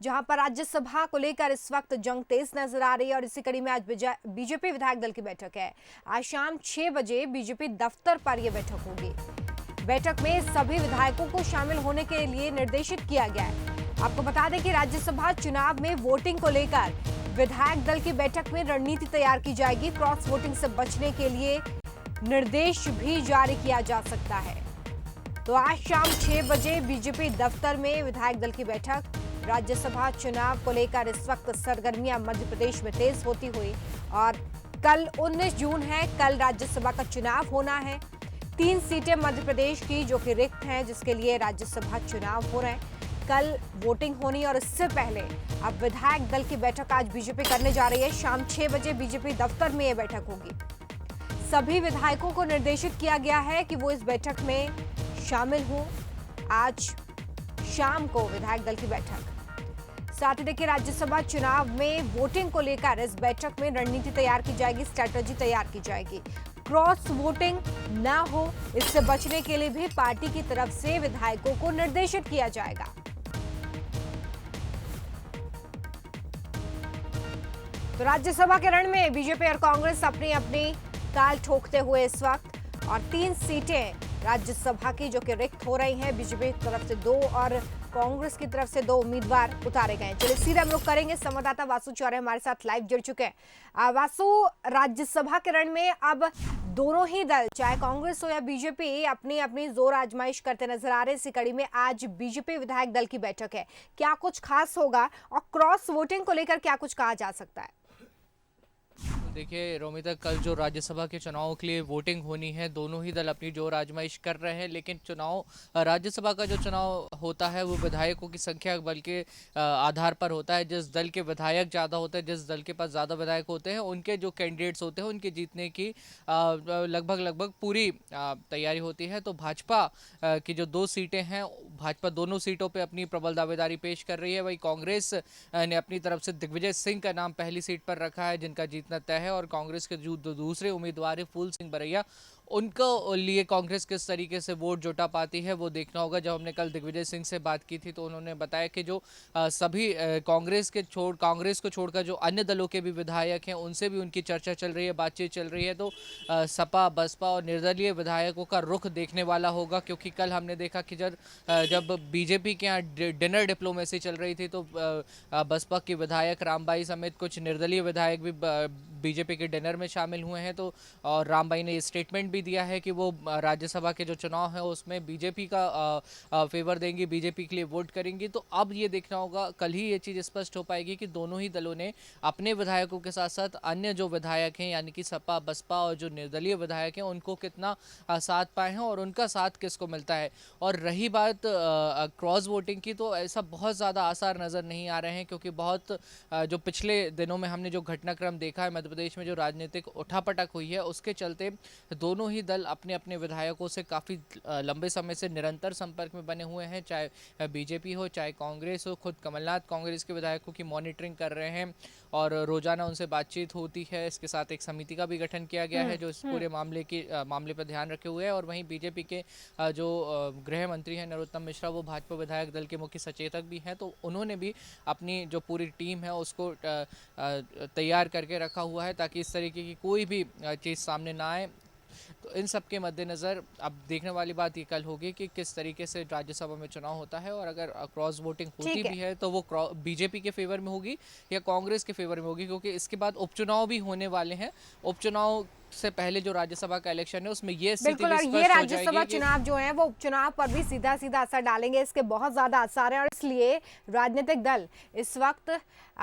जहां पर राज्यसभा को लेकर इस वक्त जंग तेज नजर आ रही है और इसी कड़ी में आज बीजेपी विधायक दल की बैठक है। आज शाम 6 बजे बीजेपी दफ्तर पर यह बैठक होगी। बैठक में सभी विधायकों को शामिल होने के लिए निर्देशित किया गया है। आपको बता दें कि राज्यसभा चुनाव में वोटिंग को लेकर विधायक दल की बैठक में रणनीति तैयार की जाएगी। क्रॉस वोटिंग से बचने के लिए निर्देश भी जारी किया जा सकता है। तो आज शाम 6 बजे बीजेपी दफ्तर में विधायक दल की बैठक। राज्यसभा चुनाव को लेकर इस वक्त सरगर्मियां मध्य प्रदेश में तेज होती हुई और कल 19 जून है, कल राज्यसभा का चुनाव होना है। 3 सीटें मध्य प्रदेश की जो कि रिक्त हैं, जिसके लिए राज्यसभा चुनाव हो रहे हैं। कल वोटिंग होनी और इससे पहले अब विधायक दल की बैठक आज बीजेपी करने जा रही है। शाम 6 बजे बीजेपी दफ्तर में यह बैठक होगी। सभी विधायकों को निर्देशित किया गया है कि वो इस बैठक में शामिल हों। आज शाम को विधायक दल की बैठक। साथ ही देखिए, राज्यसभा चुनाव में वोटिंग को लेकर इस बैठक में रणनीति तैयार की जाएगी, स्ट्रैटेजी तैयार की जाएगी। क्रॉस वोटिंग ना हो, इससे बचने के लिए भी पार्टी की तरफ से विधायकों को निर्देशित किया जाएगा। तो राज्यसभा के रण में बीजेपी और कांग्रेस अपनी अपनी ताल ठोकते हुए इस वक्त, और 3 सीटें राज्यसभा की जो कि रिक्त हो रही हैं। बीजेपी की तरफ से 2 और कांग्रेस की तरफ से 2 उम्मीदवार उतारे गए। चलिए सीधे हम लोग करेंगे, संवाददाता वासु चौरे हमारे साथ लाइव जुड़ चुके हैं। वासु, राज्यसभा के रण में अब दोनों ही दल, चाहे कांग्रेस हो या बीजेपी, अपनी अपनी जोर आजमाइश करते नजर आ रहे हैं। इसी कड़ी में आज बीजेपी विधायक दल की बैठक है। क्या कुछ खास होगा और क्रॉस वोटिंग को लेकर क्या कुछ कहा जा सकता है? देखिए रोमिता, कल जो राज्यसभा के चुनाव के लिए वोटिंग होनी है, दोनों ही दल अपनी जोर आजमाइश कर रहे हैं। लेकिन राज्यसभा का जो चुनाव होता है वो विधायकों की संख्या बल के आधार पर होता है। जिस दल के विधायक ज़्यादा होते हैं, जिस दल के पास ज़्यादा विधायक होते हैं, उनके जो कैंडिडेट्स होते हैं उनके जीतने की लगभग पूरी तैयारी होती है। तो भाजपा की जो 2 सीटें हैं, भाजपा दोनों सीटों पर अपनी प्रबल दावेदारी पेश कर रही है। वही कांग्रेस ने अपनी तरफ से दिग्विजय सिंह का नाम पहली सीट पर रखा है, जिनका जीतना तय है। और कांग्रेस के जो दूसरे उम्मीदवार है फूल सिंह बरैया, उनको लिए कांग्रेस किस तरीके से वोट जुटा पाती है वो देखना होगा। जब हमने कल दिग्विजय सिंह से बात की थी तो उन्होंने बताया कि जो सभी कांग्रेस को छोड़कर जो अन्य दलों के भी विधायक हैं, उनसे भी उनकी चर्चा चल रही है, बातचीत चल रही है। तो सपा, बसपा और निर्दलीय विधायकों का रुख देखने वाला होगा। क्योंकि कल हमने देखा कि जब बीजेपी के यहाँ डिनर डिप्लोमेसी चल रही थी, तो बसपा के विधायक रामबाई समेत कुछ निर्दलीय विधायक भी बीजेपी के डिनर में शामिल हुए हैं। तो और रामबाई ने ये स्टेटमेंट भी दिया है कि वो राज्यसभा के जो चुनाव है उसमें बीजेपी का फेवर देंगी, बीजेपी के लिए वोट करेंगी। तो अब ये देखना होगा, कल ही ये चीज़ स्पष्ट हो पाएगी कि दोनों ही दलों ने अपने विधायकों के साथ साथ अन्य जो विधायक हैं, यानी कि सपा, बसपा और जो निर्दलीय विधायक हैं, उनको कितना साथ पाए हैं और उनका साथ किसको मिलता है। और रही बात क्रॉस वोटिंग की, तो ऐसा बहुत ज़्यादा आसार नज़र नहीं आ रहे हैं। क्योंकि बहुत जो पिछले दिनों में हमने जो घटनाक्रम देखा है मध्य प्रदेश में, जो राजनीतिक उठापटक हुई है, उसके चलते दोनों ही दल अपने अपने विधायकों से काफ़ी लंबे समय से निरंतर संपर्क में बने हुए हैं। चाहे बीजेपी हो, चाहे कांग्रेस हो। खुद कमलनाथ कांग्रेस के विधायकों की मॉनिटरिंग कर रहे हैं और रोजाना उनसे बातचीत होती है। इसके साथ एक समिति का भी गठन किया गया है जो इस पूरे मामले पर ध्यान रखे हुए है। और वहीं बीजेपी के जो गृह मंत्री हैं नरोत्तम मिश्रा, वो भाजपा विधायक दल के मुख्य सचेतक भी हैं। तो उन्होंने भी अपनी जो पूरी टीम है उसको तैयार करके रखा हुआ है, ताकि इस तरीके की कोई भी चीज़ सामने ना आए। तो इन सब के मद्देनज़र अब देखने वाली बात ये कल होगी कि किस तरीके से राज्यसभा में चुनाव होता है। और अगर क्रॉस वोटिंग होती भी है तो वो बीजेपी के फेवर में होगी या कांग्रेस के फेवर में होगी। क्योंकि इसके बाद उपचुनाव भी होने वाले हैं। उपचुनाव से पहले जो राज्यसभा का इलेक्शन है उसमें ये स्थिति भी स्पष्ट हो जाएगी। राज्यसभा चुनाव जो है वो उपचुनाव पर भी सीधा सीधा असर डालेंगे। इसके बहुत ज्यादा असर है और इसलिए राजनीतिक दल इस वक्त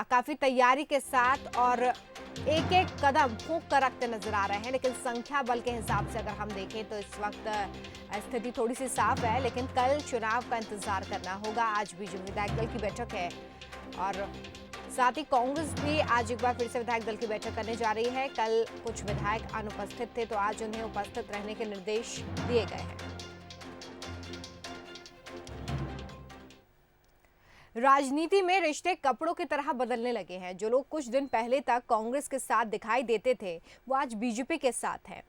काफी तैयारी के साथ और एक एक कदम फूंक कर रखते नजर आ रहे हैं। लेकिन संख्या बल के हिसाब से अगर हम देखें तो इस वक्त स्थिति थोड़ी सी साफ है। लेकिन कल चुनाव का इंतजार करना होगा। आज बीजेपी विधायक दल की बैठक है और साथ ही कांग्रेस भी आज एक बार फिर से विधायक दल की बैठक करने जा रही है। कल कुछ विधायक अनुपस्थित थे तो आज उन्हें उपस्थित रहने के निर्देश दिए गए हैं। राजनीति में रिश्ते कपड़ों की तरह बदलने लगे हैं। जो लोग कुछ दिन पहले तक कांग्रेस के साथ दिखाई देते थे वो आज बीजेपी के साथ हैं।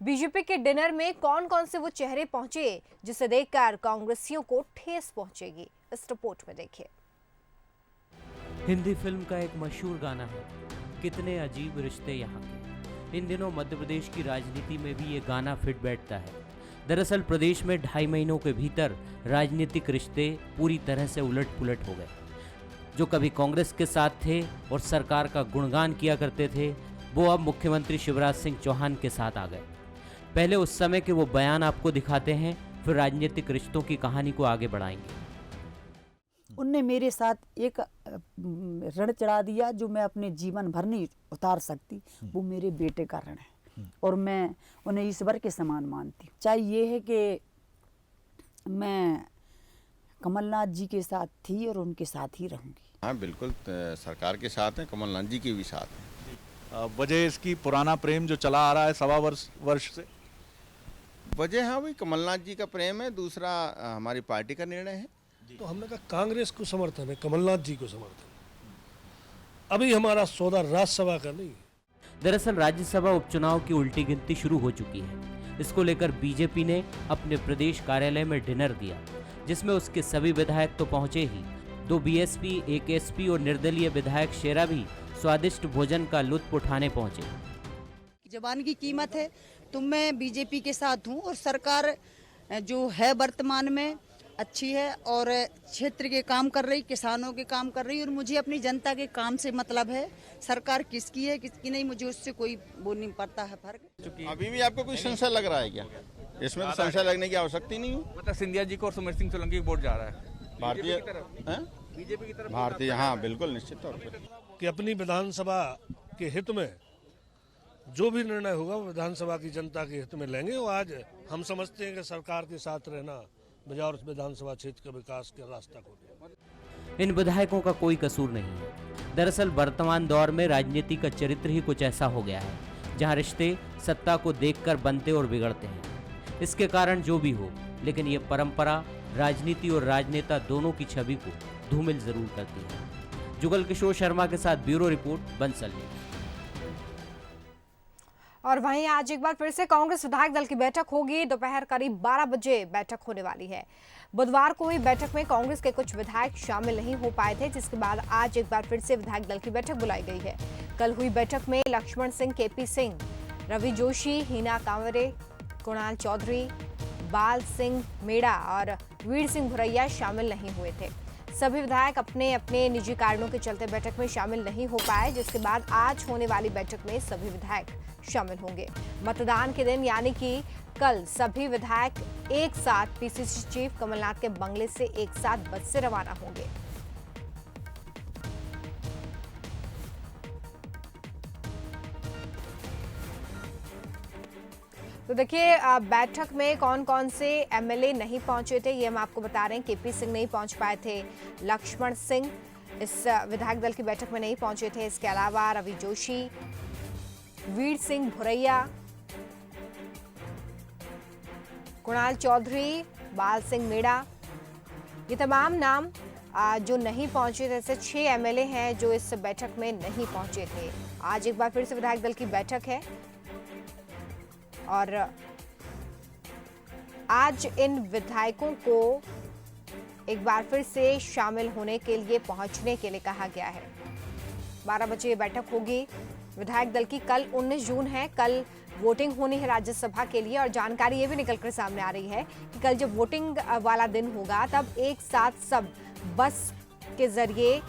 बीजेपी के डिनर में कौन कौन से वो चेहरे पहुंचे जिसे देखकर कांग्रेसियों को ठेस पहुंचेगी, इस रिपोर्ट में देखिए। हिंदी फिल्म का एक मशहूर गाना है, कितने अजीब रिश्ते यहाँ के। इन दिनों मध्य प्रदेश की राजनीति में भी ये गाना फिट बैठता है। दरअसल प्रदेश में 2.5 महीनों के भीतर राजनीतिक रिश्ते पूरी तरह से उलट पुलट हो गए। जो कभी कांग्रेस के साथ थे और सरकार का गुणगान किया करते थे, वो अब मुख्यमंत्री शिवराज सिंह चौहान के साथ आ गए। पहले उस समय के वो बयान आपको दिखाते हैं, फिर राजनीतिक रिश्तों की कहानी को आगे बढ़ाएंगे। उनने मेरे साथ एक ऋण चढ़ा दिया जो मैं अपने जीवन भर नहीं उतार सकती। वो मेरे बेटे का ऋण है और मैं उन्हें ईश्वर के समान मानती हूँ। चाहे ये है कि मैं कमलनाथ जी के साथ थी और उनके साथ ही रहूँगी। हाँ बिल्कुल, सरकार के साथ हैं, कमलनाथ जी के भी साथ हैं। वजह इसकी पुराना प्रेम जो चला आ रहा है 1.25 वर्ष से। वजह हाँ वही कमलनाथ जी का प्रेम है, दूसरा हमारी पार्टी का निर्णय है। तो हमने कहा कांग्रेस को समर्थन है, कमलनाथ जी को समर्थन। अभी हमारा सौदा राज्यसभा का नहीं है। दरअसल राज्यसभा उपचुनाव की उल्टी गिनती शुरू हो चुकी है। इसको लेकर बीजेपी ने अपने प्रदेश कार्यालय में डिनर दिया, जिसमें उसके सभी विधायक तो पहुंचे ही, 2 बीएसपी, 1 एसपी और निर्दलीय विधायक शेरा भी स्वादिष्ट भोजन का लुत्फ उठाने पहुंचे। जबान की कीमत है, तो मैं बीजेपी के साथ हूँ और सरकार जो है वर्तमान में अच्छी है और क्षेत्र के काम कर रही, किसानों के काम कर रही, और मुझे अपनी जनता के काम से मतलब है। सरकार किसकी है किसकी नहीं, मुझे उससे कोई वो नहीं पड़ता है फर्क। अभी भी आपको कोई संशय लग रहा है क्या? इसमें तो संशय लगने की आवश्यकता नहीं है। मतलब सिंधिया जी को और सुमेर सिंह सोलंकी को वोट जा रहा है भारतीय बीजेपी की तरफ। भारतीय, हाँ बिल्कुल, निश्चित तौर पर कि अपनी विधानसभा के हित में जो भी निर्णय होगा वो विधानसभा की जनता के हित में लेंगे। और आज हम समझते हैं कि सरकार के साथ रहना बजाय उस विधानसभा क्षेत्र के विकास के रास्ता खोले। इन विधायकों का कोई कसूर नहीं है। दरअसल वर्तमान दौर में राजनीति का चरित्र ही कुछ ऐसा हो गया है, जहां रिश्ते सत्ता को देखकर बनते और बिगड़ते हैं। इसके कारण जो भी हो, लेकिन ये परंपरा राजनीति और राजनेता दोनों की छवि को धूमिल जरूर करती है। जुगल किशोर शर्मा के साथ ब्यूरो रिपोर्ट, बंसल न्यूज। और वहीं आज एक बार फिर से कांग्रेस विधायक दल की बैठक होगी। दोपहर करीब 12 बजे बैठक होने वाली है। बुधवार को हुई बैठक में कांग्रेस के कुछ विधायक शामिल नहीं हो पाए थे, जिसके बाद आज एक बार फिर से विधायक दल की बैठक बुलाई गई है। कल हुई बैठक में लक्ष्मण सिंह, केपी सिंह, रवि जोशी, हिना कांवरे, कुणाल चौधरी, बाल सिंह मेड़ा और वीर सिंह भुरैया शामिल नहीं हुए थे। सभी विधायक अपने अपने निजी कारणों के चलते बैठक में शामिल नहीं हो पाए, जिसके बाद आज होने वाली बैठक में सभी विधायक शामिल होंगे। मतदान के दिन यानी कि कल सभी विधायक एक साथ पीसीसी चीफ कमलनाथ के बंगले से एक साथ बस से रवाना होंगे। तो देखिए बैठक में कौन कौन से एमएलए नहीं पहुंचे थे ये हम आपको बता रहे हैं। केपी सिंह नहीं पहुंच पाए थे, लक्ष्मण सिंह इस विधायक दल की बैठक में नहीं पहुंचे थे। इसके अलावा रवि जोशी, वीर सिंह भुरैया, कुणाल चौधरी, बाल सिंह मेड़ा, ये तमाम नाम जो नहीं पहुंचे थे। ऐसे 6 एमएलए हैं जो इस बैठक में नहीं पहुंचे थे। आज एक बार फिर से विधायक दल की बैठक है और आज इन विधायकों को एक बार फिर से शामिल होने के लिए पहुंचने के लिए कहा गया है। 12 बजे ये बैठक होगी विधायक दल की। कल 19 जून है, कल वोटिंग होनी है राज्यसभा के लिए और जानकारी ये भी निकल कर सामने आ रही है कि कल जब वोटिंग वाला दिन होगा तब एक साथ सब बस के जरिए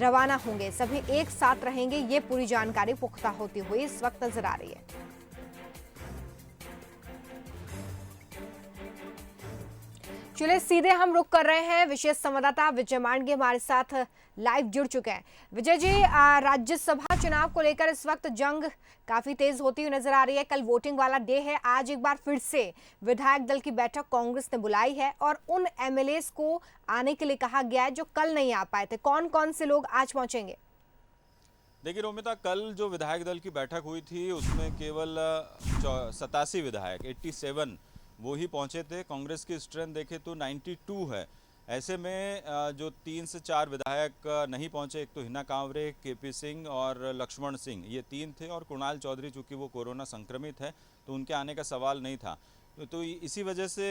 रवाना होंगे, सभी एक साथ रहेंगे। ये पूरी जानकारी पुख्ता होती हुई इस वक्त नजर आ रही है। चलिए सीधे हम रुक कर रहे हैं। विशेष संवाददाता विजय मांडगे हमारे साथ लाइव जुड़ चुके हैं। विजय जी, राज्यसभा चुनाव को लेकर इस वक्त जंग काफी तेज होती हुई नजर आ रही है। कल वोटिंग वाला डे है, आज एक बार फिर से विधायक दल की बैठक कांग्रेस ने बुलाई है और उन एमएलए को आने के लिए कहा गया है जो कल नहीं आ पाए थे। कौन कौन से लोग आज पहुंचेंगे? देखिए रोमिता, कल जो विधायक दल की बैठक हुई थी उसमें केवल 87 विधायक 87 वो ही पहुंचे थे। कांग्रेस की स्ट्रेंथ देखें तो 92 है। ऐसे में जो 3 से 4 विधायक नहीं पहुंचे, एक तो हिना कांवरे, केपी सिंह और लक्ष्मण सिंह, ये 3 थे, और कुणाल चौधरी चूँकि वो कोरोना संक्रमित है तो उनके आने का सवाल नहीं था। तो इसी वजह से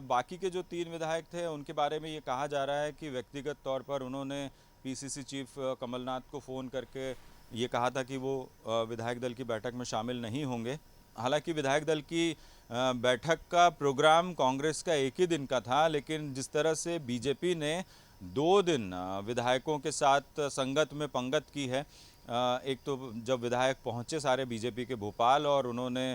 बाकी के जो 3 विधायक थे उनके बारे में ये कहा जा रहा है कि व्यक्तिगत तौर पर उन्होंने पीसीसी चीफ कमलनाथ को फ़ोन करके ये कहा था कि वो विधायक दल की बैठक में शामिल नहीं होंगे। हालांकि विधायक दल की बैठक का प्रोग्राम कांग्रेस का एक ही दिन का था, लेकिन जिस तरह से बीजेपी ने 2 दिन विधायकों के साथ संगत में पंगत की है, एक तो जब विधायक पहुंचे सारे बीजेपी के भोपाल और उन्होंने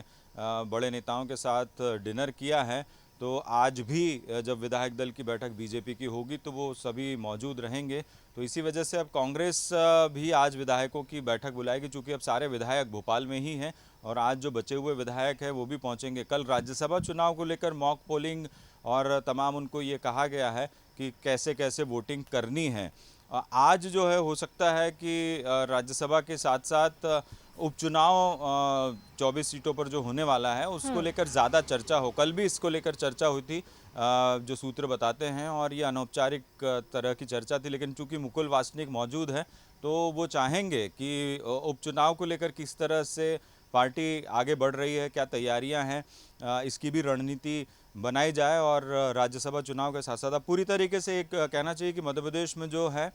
बड़े नेताओं के साथ डिनर किया है, तो आज भी जब विधायक दल की बैठक बीजेपी की होगी तो वो सभी मौजूद रहेंगे। तो इसी वजह से अब कांग्रेस भी आज विधायकों की बैठक बुलाएगी, चूँकि अब सारे विधायक भोपाल में ही हैं और आज जो बचे हुए विधायक हैं वो भी पहुंचेंगे। कल राज्यसभा चुनाव को लेकर मॉक पोलिंग और तमाम उनको ये कहा गया है कि कैसे कैसे वोटिंग करनी है। आज जो है हो सकता है कि राज्यसभा के साथ साथ उपचुनाव 24 सीटों पर जो होने वाला है उसको लेकर ज़्यादा चर्चा हो। कल भी इसको लेकर चर्चा हुई थी, जो सूत्र बताते हैं, और ये अनौपचारिक तरह की चर्चा थी, लेकिन चूंकि मुकुल वासनिक मौजूद है तो वो चाहेंगे कि उपचुनाव को लेकर किस तरह से पार्टी आगे बढ़ रही है, क्या तैयारियां हैं, इसकी भी रणनीति बनाई जाए। और राज्यसभा चुनाव के साथ साथ अब पूरी तरीके से एक कहना चाहिए कि मध्य प्रदेश में जो है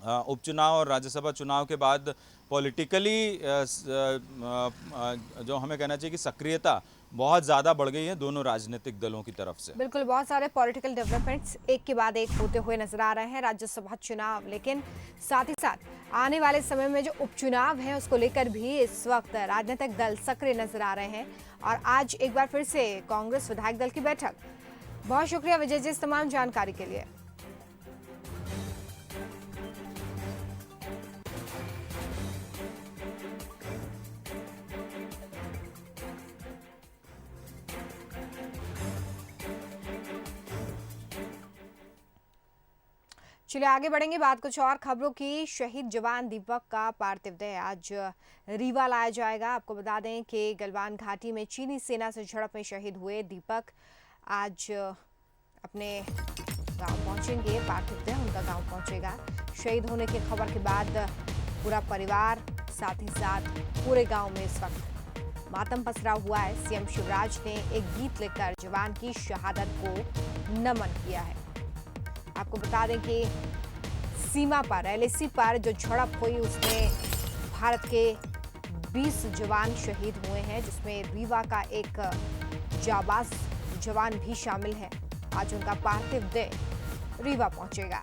उपचुनाव और राज्यसभा चुनाव के बाद पॉलिटिकली जो हमें कहना चाहिए कि सक्रियता बहुत ज़्यादा बढ़ गई है दोनों राजनीतिक दलों की तरफ से। बिल्कुल, बहुत सारे पॉलिटिकल डेवलपमेंट्स एक के बाद एक होते हुए नजर आ रहे हैं राज्यसभा चुनाव, लेकिन साथ ही साथ आने वाले समय में जो उपचुनाव है उसको लेकर भी इस वक्त राजनीतिक दल सक्रिय नजर आ रहे हैं। और आज एक बार फिर से कांग्रेस विधायक दल की बैठक। बहुत शुक्रिया विजय जी इस तमाम जानकारी के लिए। चलिए आगे बढ़ेंगे, बात कुछ और खबरों की। शहीद जवान दीपक का पार्थिव देह आज रीवा लाया जाएगा। आपको बता दें कि गलवान घाटी में चीनी सेना से झड़प में शहीद हुए दीपक आज अपने गांव पहुंचेंगे। पार्थिव देह उनका गांव पहुंचेगा। शहीद होने की खबर के बाद पूरा परिवार साथ ही साथ पूरे गांव में इस वक्त मातम पसरा हुआ है। सीएम शिवराज ने एक गीत लिखकर जवान की शहादत को नमन किया है। आपको बता दें कि सीमा पर एलएसी पर जो झड़प हुई उसमें भारत के 20 जवान शहीद हुए हैं, जिसमें रीवा का एक जाबाज जवान भी शामिल है। आज उनका पार्थिव देह रीवा पहुंचेगा।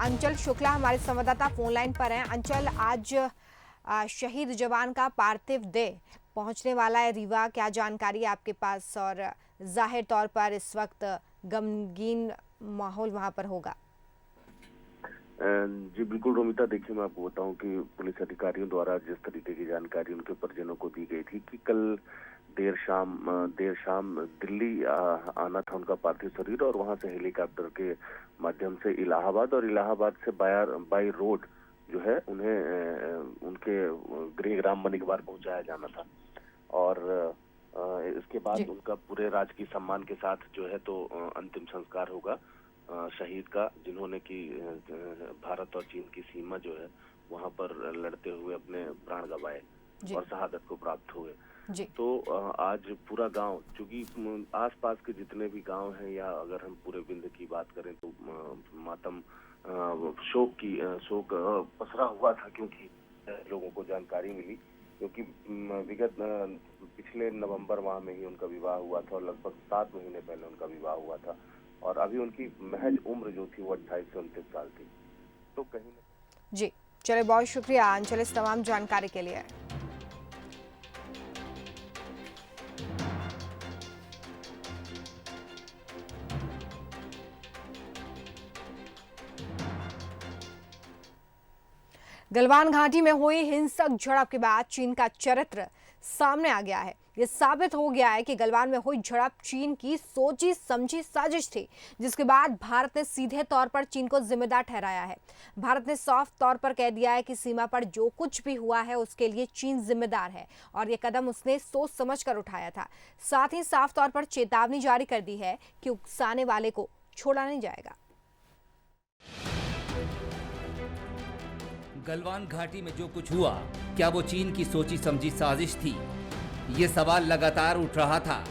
अंचल शुक्ला हमारे संवाददाता फोन लाइन पर हैं। अंचल, आज शहीद जवान का पार्थिव देह पहुंचने वाला है रीवा, क्या जानकारी है आपके पास? और जाहिर तौर पर इस वक्त गमगीन माहौल वहां पर होगा। जी बिल्कुल रोमिता, देखिए मैं आपको बताऊं कि पुलिस अधिकारियों द्वारा जिस तरीके की जानकारी उनके परिजनों को दी गई थी कि कल देर शाम दिल्ली आना था उनका पार्थिव शरीर, और वहां से हेलीकॉप्टर के माध्यम से इलाहाबाद, और इलाहाबाद से बाय रोड जो है उन्हें उनके गृह ग्राम मनिकबार पहुंचाया जाना था। और इसके बाद उनका पूरे राजकीय सम्मान के साथ जो है तो अंतिम संस्कार होगा शहीद का, जिन्होंने कि भारत और चीन की सीमा जो है वहां पर लड़ते हुए अपने प्राण गंवाए और शहादत को प्राप्त हुए। तो आज पूरा गांव, चूंकि आसपास के जितने भी गांव हैं, या अगर हम पूरे विंध्य की बात करें तो मातम शोक पसरा हुआ था, क्योंकि लोगों को जानकारी मिली, क्योंकि विगत पिछले नवंबर माह में ही उनका विवाह हुआ था और लगभग 7 महीने पहले उनका विवाह हुआ था, और अभी उनकी महज उम्र जो थी वो 28 से 29 साल थी। तो कहीं जी चले, बहुत शुक्रिया अंचल इस तमाम जानकारी के लिए। गलवान घाटी में हुई हिंसक झड़प के बाद चीन का चरित्र सामने आ गया है। यह साबित हो गया है कि गलवान में हुई झड़प चीन की सोची समझी साजिश थी, जिसके बाद भारत ने सीधे तौर पर चीन को जिम्मेदार ठहराया है। भारत ने साफ तौर पर कह दिया है कि सीमा पर जो कुछ भी हुआ है उसके लिए चीन जिम्मेदार है, और यह कदम उसने सोच समझकर उठाया था। साथ ही साफ तौर पर चेतावनी जारी कर दी है कि उकसाने वाले को छोड़ा नहीं जाएगा। गलवान घाटी में जो कुछ हुआ, क्या वो चीन की सोची समझी साजिश थी? ये सवाल लगातार उठ रहा था,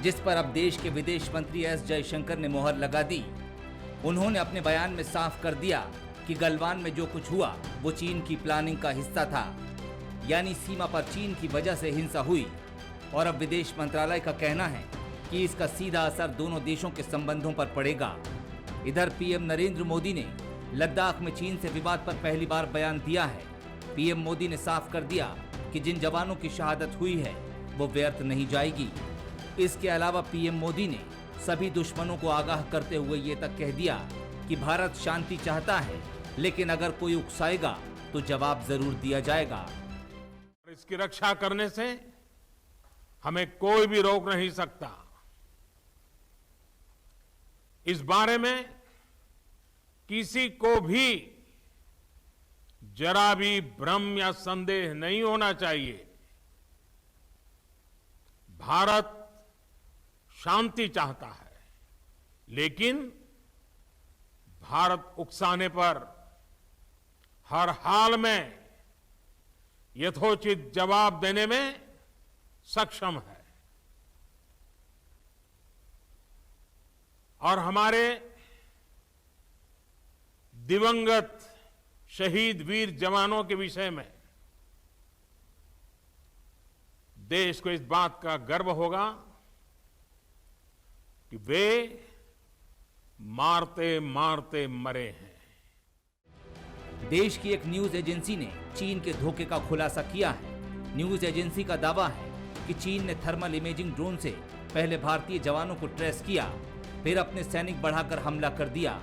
जिस पर अब देश के विदेश मंत्री एस जयशंकर ने मोहर लगा दी। उन्होंने अपने बयान में साफ कर दिया कि गलवान में जो कुछ हुआ वो चीन की प्लानिंग का हिस्सा था, यानी सीमा पर चीन की वजह से हिंसा हुई। और अब विदेश मंत्रालय का कहना है कि इसका सीधा असर दोनों देशों के संबंधों पर पड़ेगा। इधर पीएम नरेंद्र मोदी ने लद्दाख में चीन से विवाद पर पहली बार बयान दिया है। पीएम मोदी ने साफ कर दिया कि जिन जवानों की शहादत हुई है वो व्यर्थ नहीं जाएगी। इसके अलावा पीएम मोदी ने सभी दुश्मनों को आगाह करते हुए ये तक कह दिया कि भारत शांति चाहता है, लेकिन अगर कोई उकसाएगा तो जवाब जरूर दिया जाएगा। इसकी रक्षा करने से हमें कोई भी रोक नहीं सकता। इस बारे में किसी को भी जरा भी भ्रम या संदेह नहीं होना चाहिए। भारत शांति चाहता है, लेकिन भारत उकसाने पर हर हाल में यथोचित जवाब देने में सक्षम है। और हमारे दिवंगत शहीद वीर जवानों के विषय में देश को इस बात का गर्व होगा कि वे मारते मारते मरे हैं। देश की एक न्यूज एजेंसी ने चीन के धोखे का खुलासा किया है। न्यूज एजेंसी का दावा है कि चीन ने थर्मल इमेजिंग ड्रोन से पहले भारतीय जवानों को ट्रेस किया, फिर अपने सैनिक बढ़ाकर हमला कर दिया।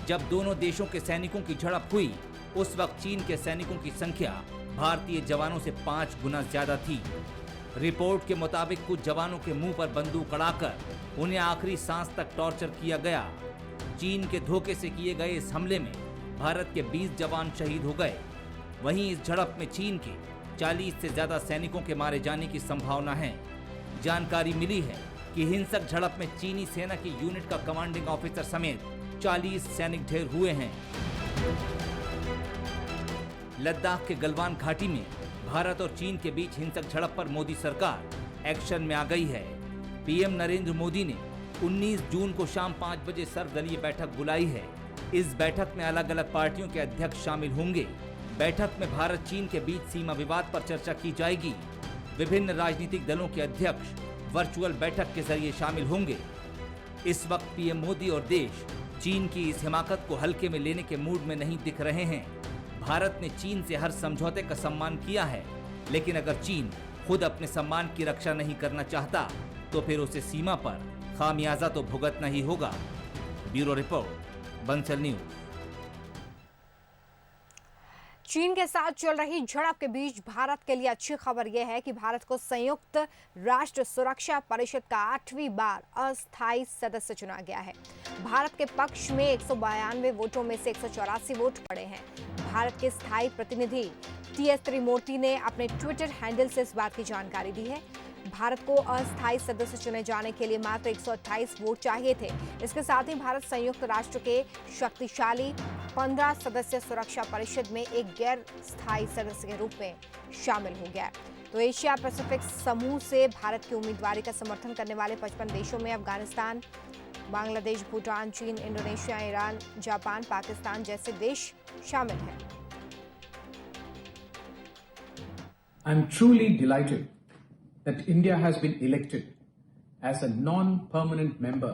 जब दोनों देशों के सैनिकों की झड़प हुई, उस वक्त चीन के सैनिकों की संख्या भारतीय जवानों से 5 गुना ज्यादा थी। रिपोर्ट के मुताबिक कुछ जवानों के मुंह पर बंदूक अड़ाकर उन्हें आखिरी सांस तक टॉर्चर किया गया। चीन के धोखे से किए गए इस हमले में भारत के 20 जवान शहीद हो गए। वहीं इस झड़प में चीन के 40 से ज्यादा सैनिकों के मारे जाने की संभावना है। जानकारी मिली है कि हिंसक झड़प में चीनी सेना की यूनिट का कमांडिंग ऑफिसर समेत 40 सैनिक ढेर हुए हैं। लद्दाख के गलवान घाटी में भारत और चीन के बीच हिंसक झड़प पर मोदी सरकार एक्शन में आ गई है। पीएम नरेंद्र मोदी ने 19 जून को शाम 5 बजे सर्वदलीय बैठक बुलाई है। इस बैठक में अलग अलग पार्टियों के अध्यक्ष शामिल होंगे। बैठक में भारत चीन के बीच सीमा विवाद पर चर्चा की जाएगी। विभिन्न राजनीतिक दलों के अध्यक्ष वर्चुअल बैठक के जरिए शामिल होंगे। इस वक्त पीएम मोदी और देश चीन की इस हिमाकत को हल्के में लेने के मूड में नहीं दिख रहे हैं। भारत ने चीन से हर समझौते का सम्मान किया है, लेकिन अगर चीन खुद अपने सम्मान की रक्षा नहीं करना चाहता तो फिर उसे सीमा पर खामियाजा तो भुगतना ही होगा। Bureau report, Bansal news. चीन के साथ चल रही झड़प के बीच भारत के लिए अच्छी खबर यह है कि भारत को संयुक्त राष्ट्र सुरक्षा परिषद का 8वीं बार अस्थायी सदस्य चुना गया है। भारत के पक्ष में 192 वोटों में से 184 वोट पड़े हैं। भारत के स्थायी प्रतिनिधि टीएस त्रिमूर्ति ने अपने ट्विटर हैंडल से इस बात की जानकारी दी है। भारत को अस्थायी सदस्य चुने जाने के लिए मात्र 128 वोट चाहिए थे। इसके साथ ही भारत संयुक्त राष्ट्र के शक्तिशाली 15 सदस्य सुरक्षा परिषद में एक गैर स्थायी सदस्य के रूप में शामिल हो गया है। तो एशिया पैसिफिक समूह से भारत की उम्मीदवारी का समर्थन करने वाले 55 देशों में अफगानिस्तान, बांग्लादेश, भूटान, चीन, इंडोनेशिया, ईरान, जापान, पाकिस्तान जैसे देश शामिल हैं। I'm truly delighted that India has been elected as a non-permanent member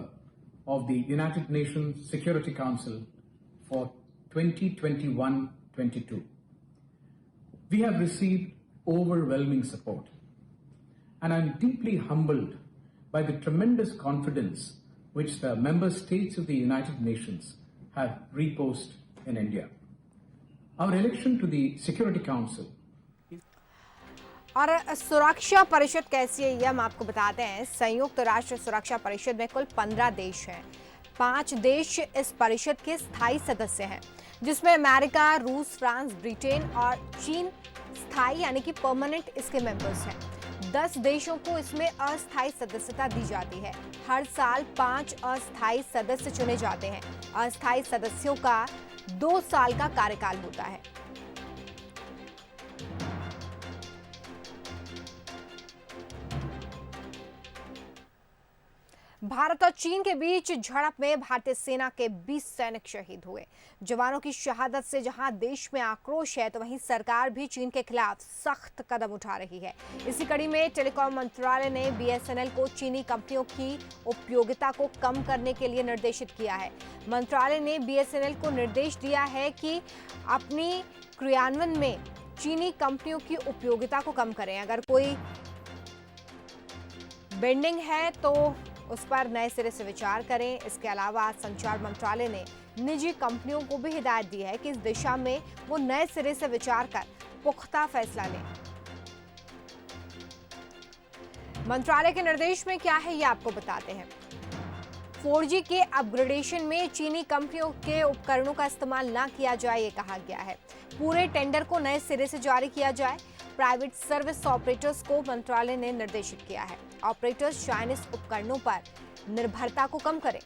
of the United Nations Security Council for 2021-22. We have received overwhelming support, and I'm deeply humbled by the tremendous confidence which the member states of the United Nations have reposed in India. Our election to the Security Council और सुरक्षा परिषद कैसी है ये हम आपको बताते हैं। संयुक्त राष्ट्र सुरक्षा परिषद में कुल 15 देश हैं। 5 देश इस परिषद के स्थायी सदस्य हैं, जिसमें अमेरिका, रूस, फ्रांस, ब्रिटेन और चीन स्थायी यानी कि परमानेंट इसके मेंबर्स हैं। 10 देशों को इसमें अस्थायी सदस्यता दी जाती है। हर साल 5 अस्थायी सदस्य चुने जाते हैं। अस्थायी सदस्यों का 2 साल का कार्यकाल होता है। भारत और चीन के बीच झड़प में भारतीय सेना के 20 सैनिक शहीद हुए। जवानों की शहादत से जहां देश में आक्रोश है, तो वहीं सरकार भी चीन के खिलाफ सख्त कदम उठा रही है। इसी कड़ी में टेलीकॉम मंत्रालय ने बीएसएनएल को चीनी कंपनियों की उपयोगिता को कम करने के लिए निर्देशित किया है। मंत्रालय ने बीएसएनएल को निर्देश दिया है कि अपनी क्रियान्वयन में चीनी कंपनियों की उपयोगिता को कम करें। अगर कोई बेंडिंग है तो उस पर नए सिरे से विचार करें। इसके अलावा संचार मंत्रालय ने निजी कंपनियों को भी हिदायत दी है कि इस दिशा में वो नए सिरे से विचार कर पुख्ता फैसला लें। मंत्रालय के निर्देश में क्या है, ये आपको बताते हैं। 4G के अपग्रेडेशन में चीनी कंपनियों के उपकरणों का इस्तेमाल ना किया जाए, ये कहा गया है। पूरे टेंडर को नए सिरे से जारी किया जाए। प्राइवेट सर्विस ऑपरेटर्स को मंत्रालय ने निर्देशित किया है। ऑपरेटर्स चाइनीज उपकरणों पर निर्भरता को कम करें।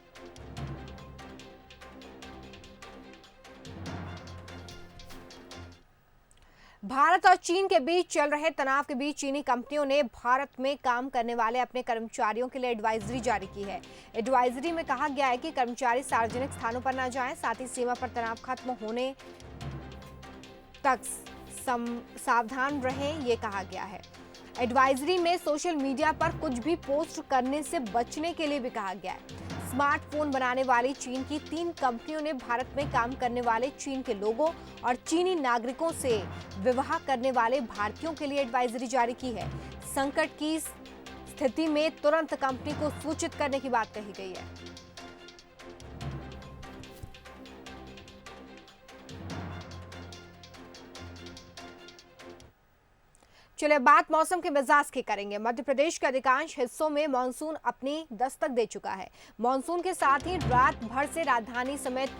भारत और चीन के बीच चल रहे तनाव के बीच चीनी कंपनियों ने भारत में काम करने वाले अपने कर्मचारियों के लिए एडवाइजरी जारी की है। एडवाइजरी में कहा गया है कि कर्मचारी सार्वजनिक स्थानों पर न जाएं, साथ ही सीमा पर तनाव खत्म होने तक सावधान रहें, ये कहा गया है। एडवाइजरी में सोशल मीडिया पर कुछ भी पोस्ट करने से बचने के लिए भी कहा गया है। स्मार्टफोन बनाने वाली चीन की 3 कंपनियों ने भारत में काम करने वाले चीन के लोगों और चीनी नागरिकों से विवाह करने वाले भारतीयों के लिए एडवाइजरी जारी की है। संकट की स्थिति में तुरंत कंपनी को सूचित करने की बात कही गई है। चलिए बात मौसम के मिजाज की करेंगे। मध्य प्रदेश के अधिकांश हिस्सों में मानसून अपनी दस्तक दे चुका है। मानसून के साथ ही रात भर से राजधानी समेत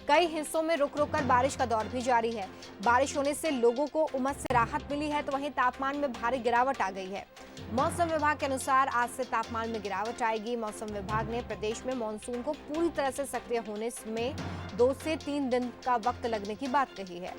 कई हिस्सों में रुक रुक कर बारिश का दौर भी जारी है। बारिश होने से लोगों को उमस से राहत मिली है, तो वहीं तापमान में भारी गिरावट आ गई है। मौसम विभाग के अनुसार आज से तापमान में गिरावट आएगी। मौसम विभाग ने प्रदेश में मानसून को पूरी तरह से सक्रिय होने में 2 से 3 दिन का वक्त लगने की बात कही है।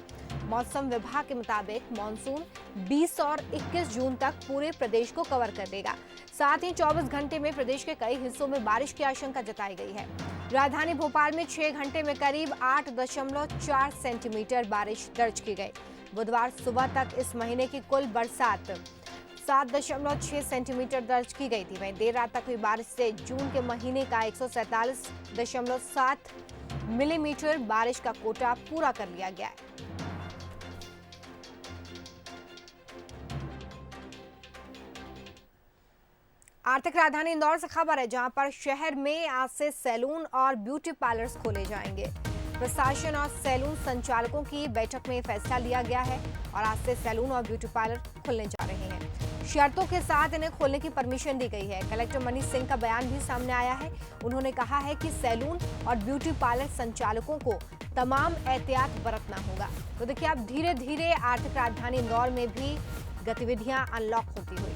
मौसम विभाग के मुताबिक मानसून 20 और 21 जून तक पूरे प्रदेश को कवर कर देगा। साथ ही 24 घंटे में प्रदेश के कई हिस्सों में बारिश की आशंका जताई गई है। राजधानी भोपाल में 6 घंटे में करीब 8.4 सेंटीमीटर बारिश दर्ज की गई। बुधवार सुबह तक इस महीने की कुल बरसात 7.6 सेंटीमीटर दर्ज की गई थी। वहीं देर रात तक हुई बारिश से जून के महीने का 147.7 मिलीमीटर बारिश का कोटा पूरा कर लिया गया है। आर्थिक राजधानी इंदौर से खबर है, जहां पर शहर में आज से सैलून और ब्यूटी पार्लर्स खोले जाएंगे। प्रशासन और सैलून संचालकों की बैठक में फैसला लिया गया है और आज से सैलून और ब्यूटी पार्लर खुलने जा रहे हैं। शर्तों के साथ इन्हें खोलने की परमिशन दी गई है। कलेक्टर मनीष सिंह का बयान भी सामने आया है। उन्होंने कहा है कि सैलून और ब्यूटी पार्लर संचालकों को तमाम एहतियात बरतना होगा। तो देखिए अब धीरे धीरे आर्थिक राजधानी इंदौर में भी गतिविधियां अनलॉक होती हुई